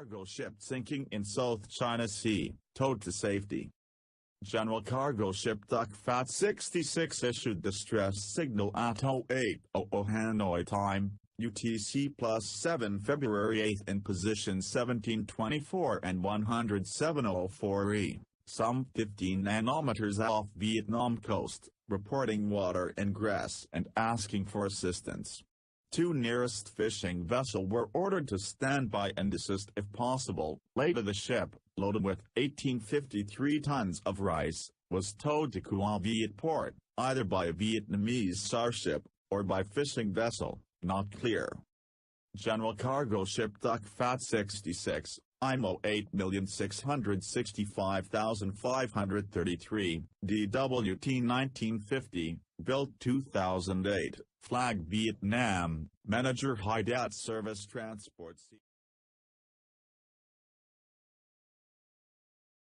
cargo ship sinking in South China Sea, towed to safety. General cargo ship DUC PHAT 66 issued distress signal at 08:00 Hanoi time, UTC+7 February 8 in position 1724 and 10704 E, some 15 nanometers off Vietnam coast, reporting water ingress and asking for assistance. Two nearest fishing vessels were ordered to stand by and assist if possible. Later the ship, loaded with 1853 tons of rice, was towed to Cua Viet port, either by a Vietnamese SAR ship, or by fishing vessel, not clear. General cargo ship DUC PHAT 66, IMO 8,665,533, DWT 1950, built 2008, flag Vietnam, manager High Dat Service Transport.